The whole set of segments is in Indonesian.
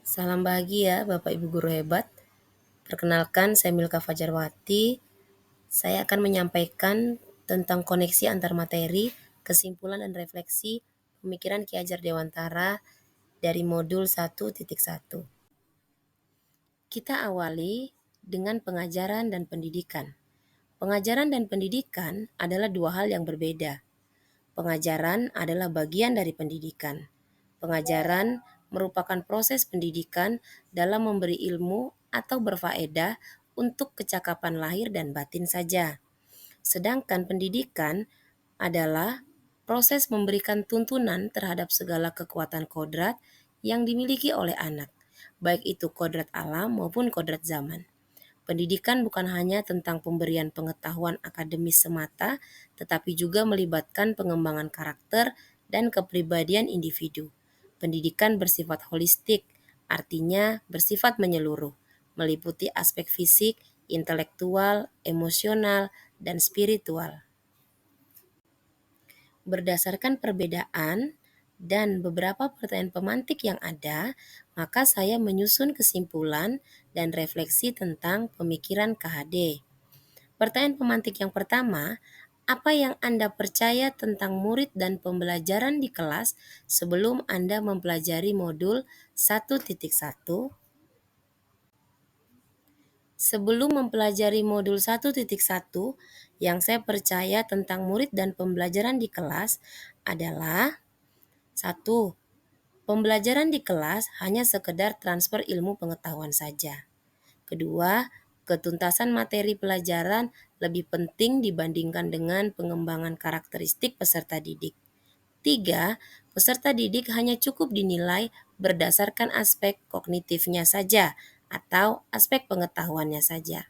Salam bahagia Bapak Ibu guru hebat. Perkenalkan saya Milka Fajarwati. Saya akan menyampaikan tentang koneksi antar materi, kesimpulan dan refleksi pemikiran Ki Hajar Dewantara dari modul 1.1. Kita awali dengan pengajaran dan pendidikan. Pengajaran dan pendidikan adalah dua hal yang berbeda. Pengajaran adalah bagian dari pendidikan. Pengajaran merupakan proses pendidikan dalam memberi ilmu atau berfaedah untuk kecakapan lahir dan batin saja. Sedangkan pendidikan adalah proses memberikan tuntunan terhadap segala kekuatan kodrat yang dimiliki oleh anak, baik itu kodrat alam maupun kodrat zaman. Pendidikan bukan hanya tentang pemberian pengetahuan akademis semata, tetapi juga melibatkan pengembangan karakter dan kepribadian individu. Pendidikan bersifat holistik, artinya bersifat menyeluruh, meliputi aspek fisik, intelektual, emosional, dan spiritual. Berdasarkan perbedaan dan beberapa pertanyaan pemantik yang ada, maka saya menyusun kesimpulan dan refleksi tentang pemikiran KHD. Pertanyaan pemantik yang pertama, apa yang Anda percaya tentang murid dan pembelajaran di kelas sebelum Anda mempelajari modul 1.1? Sebelum mempelajari modul 1.1, yang saya percaya tentang murid dan pembelajaran di kelas adalah 1. Pembelajaran di kelas hanya sekedar transfer ilmu pengetahuan saja. Kedua, ketuntasan materi pelajaran lebih penting dibandingkan dengan pengembangan karakteristik peserta didik. 3. Peserta didik hanya cukup dinilai berdasarkan aspek kognitifnya saja atau aspek pengetahuannya saja.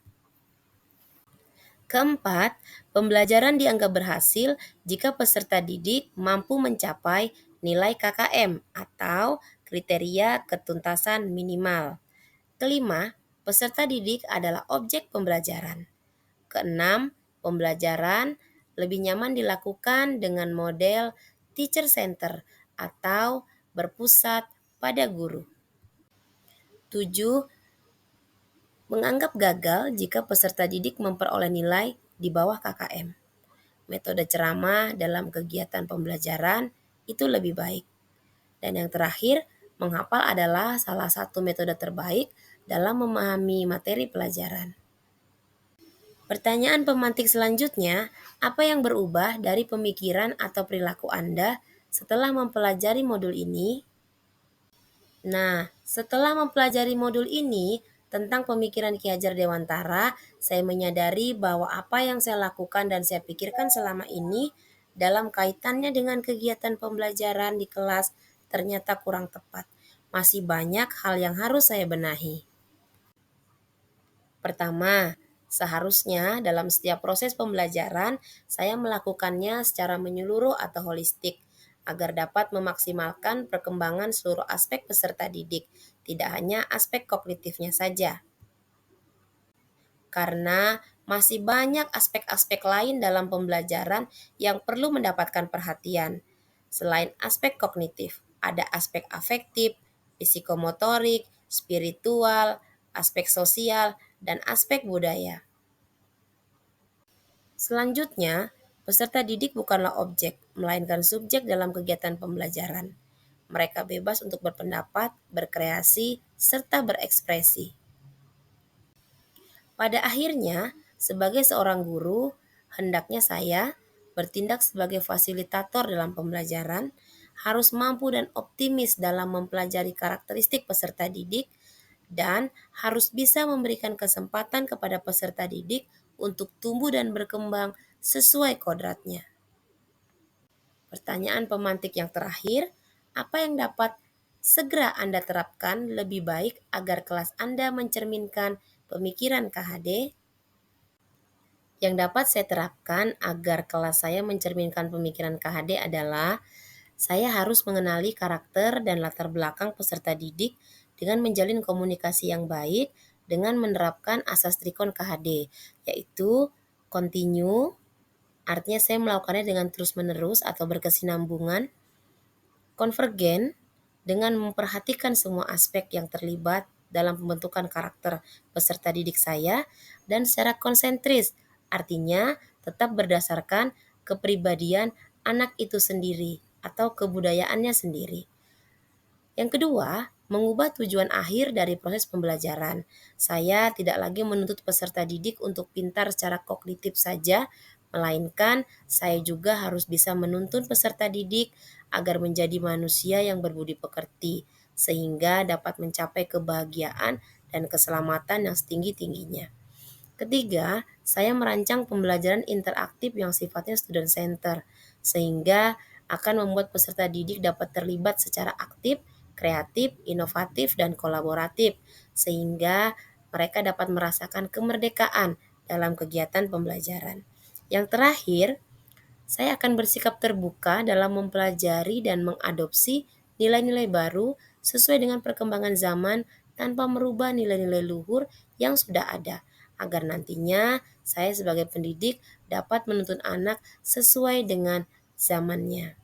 Keempat, pembelajaran dianggap berhasil jika peserta didik mampu mencapai nilai KKM atau kriteria ketuntasan minimal. Kelima, peserta didik adalah objek pembelajaran. Keenam, pembelajaran lebih nyaman dilakukan dengan model teacher center atau berpusat pada guru. 7. Menganggap gagal jika peserta didik memperoleh nilai di bawah KKM. Metode ceramah dalam kegiatan pembelajaran itu lebih baik. Dan yang terakhir, menghafal adalah salah satu metode terbaik dalam memahami materi pelajaran. Pertanyaan pemantik selanjutnya, apa yang berubah dari pemikiran atau perilaku Anda setelah mempelajari modul ini? Nah, setelah mempelajari modul ini tentang pemikiran Ki Hajar Dewantara, saya menyadari bahwa apa yang saya lakukan dan saya pikirkan selama ini dalam kaitannya dengan kegiatan pembelajaran di kelas ternyata kurang tepat. Masih banyak hal yang harus saya benahi. Pertama, seharusnya dalam setiap proses pembelajaran, saya melakukannya secara menyeluruh atau holistik, agar dapat memaksimalkan perkembangan seluruh aspek peserta didik, tidak hanya aspek kognitifnya saja. Karena masih banyak aspek-aspek lain dalam pembelajaran yang perlu mendapatkan perhatian. Selain aspek kognitif, ada aspek afektif, psikomotorik, spiritual, aspek sosial, dan aspek budaya. Selanjutnya, peserta didik bukanlah objek, melainkan subjek dalam kegiatan pembelajaran. Mereka bebas untuk berpendapat, berkreasi, serta berekspresi. Pada akhirnya, sebagai seorang guru, hendaknya saya bertindak sebagai fasilitator dalam pembelajaran, harus mampu dan optimis dalam mempelajari karakteristik peserta didik, dan harus bisa memberikan kesempatan kepada peserta didik untuk tumbuh dan berkembang sesuai kodratnya. Pertanyaan pemantik yang terakhir, apa yang dapat segera Anda terapkan lebih baik agar kelas Anda mencerminkan pemikiran KHD? Yang dapat saya terapkan agar kelas saya mencerminkan pemikiran KHD adalah saya harus mengenali karakter dan latar belakang peserta didik dengan menjalin komunikasi yang baik dengan menerapkan asas trikon KHD, yaitu continue, artinya saya melakukannya dengan terus-menerus atau berkesinambungan, konvergen, dengan memperhatikan semua aspek yang terlibat dalam pembentukan karakter peserta didik saya dan secara konsentris, artinya tetap berdasarkan kepribadian anak itu sendiri atau kebudayaannya sendiri. Yang kedua, mengubah tujuan akhir dari proses pembelajaran. Saya tidak lagi menuntut peserta didik untuk pintar secara kognitif saja, melainkan saya juga harus bisa menuntun peserta didik agar menjadi manusia yang berbudi pekerti, sehingga dapat mencapai kebahagiaan dan keselamatan yang setinggi-tingginya. Ketiga, saya merancang pembelajaran interaktif yang sifatnya student center, sehingga akan membuat peserta didik dapat terlibat secara aktif, kreatif, inovatif, dan kolaboratif, sehingga mereka dapat merasakan kemerdekaan dalam kegiatan pembelajaran. Yang terakhir, saya akan bersikap terbuka dalam mempelajari dan mengadopsi nilai-nilai baru sesuai dengan perkembangan zaman tanpa merubah nilai-nilai luhur yang sudah ada, agar nantinya saya sebagai pendidik dapat menuntun anak sesuai dengan zamannya.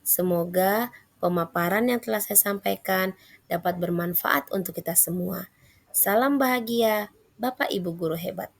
Semoga pemaparan yang telah saya sampaikan dapat bermanfaat untuk kita semua. Salam bahagia, Bapak Ibu guru hebat.